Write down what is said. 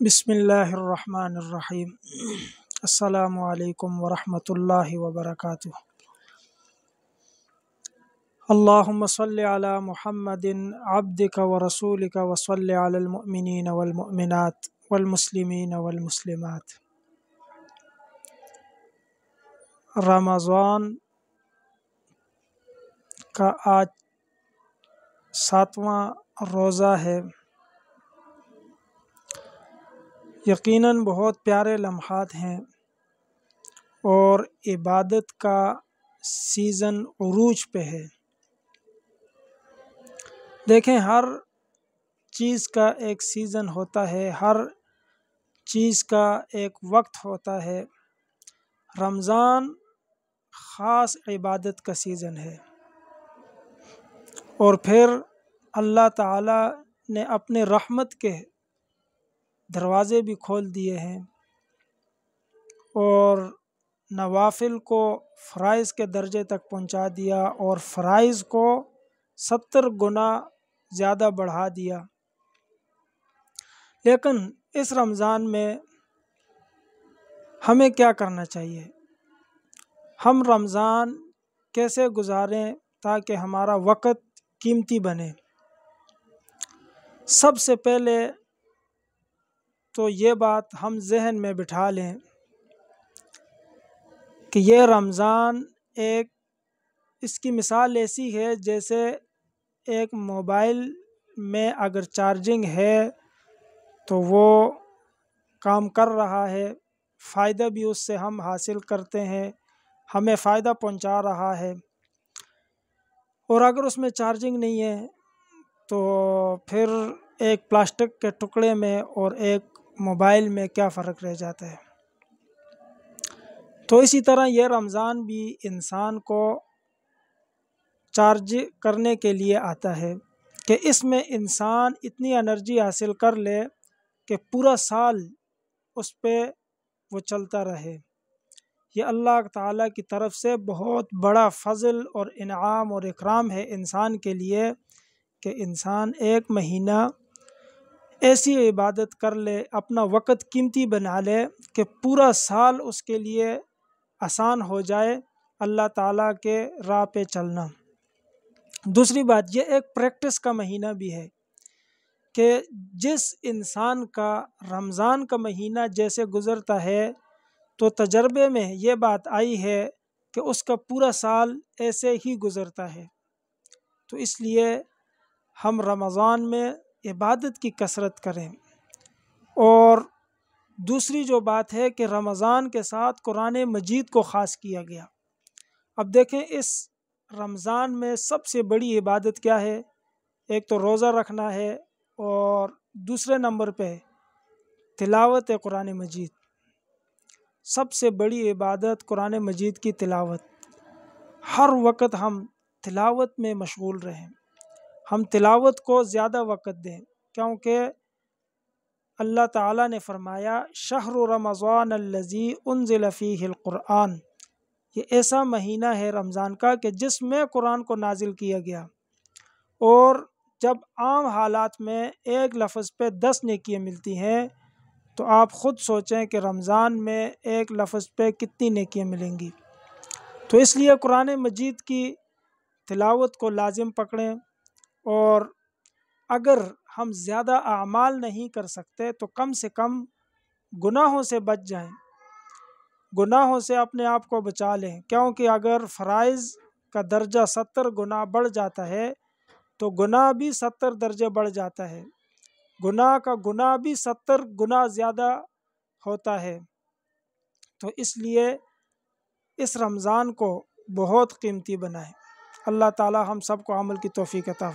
بسم اللہ الرحمن الرحیم۔ السلام علیکم ورحمۃ اللہ وبرکاتہ۔ اللہم صلی علی محمد عبدک ورسولک وصلی علی المؤمنین والمؤمنات والمسلمین والمسلمات۔ رمضان کا آج 7واں روزہ ہے۔ یقیناً بہت پیارے لمحات ہیں اور عبادت کا سیزن عروج پہ ہے۔ دیکھیں، ہر چیز کا ایک سیزن ہوتا ہے، ہر چیز کا ایک وقت ہوتا ہے۔ رمضان خاص عبادت کا سیزن ہے، اور پھر اللہ تعالی نے اپنے رحمت کے دروازے بھی کھول دیے ہیں اور نوافل کو فرائض کے درجے تک پہنچا دیا اور فرائض کو 70 گنا زیادہ بڑھا دیا۔ لیکن اس رمضان میں ہمیں کیا کرنا چاہیے؟ ہم رمضان کیسے گزاریں تاکہ ہمارا وقت قیمتی بنے؟ سب سے پہلے تو یہ بات ہم ذہن میں بٹھا لیں کہ یہ رمضان اس کی مثال ایسی ہے جیسے ایک موبائل میں اگر چارجنگ ہے تو وہ کام کر رہا ہے، فائدہ بھی اس سے ہم حاصل کرتے ہیں، ہمیں فائدہ پہنچا رہا ہے۔ اور اگر اس میں چارجنگ نہیں ہے تو پھر ایک پلاسٹک کے ٹکڑے میں اور ایک موبائل میں کیا فرق رہ جاتا ہے؟ تو اسی طرح یہ رمضان بھی انسان کو چارج کرنے کے لیے آتا ہے کہ اس میں انسان اتنی انرجی حاصل کر لے کہ پورا سال اس پہ وہ چلتا رہے۔ یہ اللہ تعالیٰ کی طرف سے بہت بڑا فضل اور انعام اور اکرام ہے انسان کے لیے کہ انسان ایک مہینہ ایسی عبادت کر لے، اپنا وقت قیمتی بنا لے کہ پورا سال اس کے لیے آسان ہو جائے اللہ تعالیٰ کے راہ پہ چلنا۔ دوسری بات، یہ ایک پریکٹس کا مہینہ بھی ہے کہ جس انسان کا رمضان کا مہینہ جیسے گزرتا ہے تو تجربے میں یہ بات آئی ہے کہ اس کا پورا سال ایسے ہی گزرتا ہے۔ تو اس لیے ہم رمضان میں عبادت کی کثرت کریں۔ اور دوسری جو بات ہے کہ رمضان کے ساتھ قرآن مجید کو خاص کیا گیا۔ اب دیکھیں، اس رمضان میں سب سے بڑی عبادت کیا ہے؟ ایک تو روزہ رکھنا ہے اور دوسرے نمبر پہ تلاوت قرآن مجید۔ سب سے بڑی عبادت قرآن مجید کی تلاوت۔ ہر وقت ہم تلاوت میں مشغول رہیں، ہم تلاوت کو زیادہ وقت دیں، کیونکہ اللہ تعالیٰ نے فرمایا شہر رمضان الذی انزل فیہ القرآن، یہ ایسا مہینہ ہے رمضان کا کہ جس میں قرآن کو نازل کیا گیا۔ اور جب عام حالات میں ایک لفظ پہ 10 نیکیاں ملتی ہیں تو آپ خود سوچیں کہ رمضان میں ایک لفظ پہ کتنی نیکیاں ملیں گی۔ تو اس لیے قرآن مجید کی تلاوت کو لازم پکڑیں، اور اگر ہم زیادہ اعمال نہیں کر سکتے تو کم سے کم گناہوں سے بچ جائیں، گناہوں سے اپنے آپ کو بچا لیں، کیونکہ اگر فرائض کا درجہ 70 گنا بڑھ جاتا ہے تو گناہ بھی 70 درجے بڑھ جاتا ہے، گناہ کا گناہ بھی 70 گنا زیادہ ہوتا ہے۔ تو اس لیے اس رمضان کو بہت قیمتی بنائیں۔ اللہ تعالی ہم سب کو عمل کی توفیق عطا فرمائے۔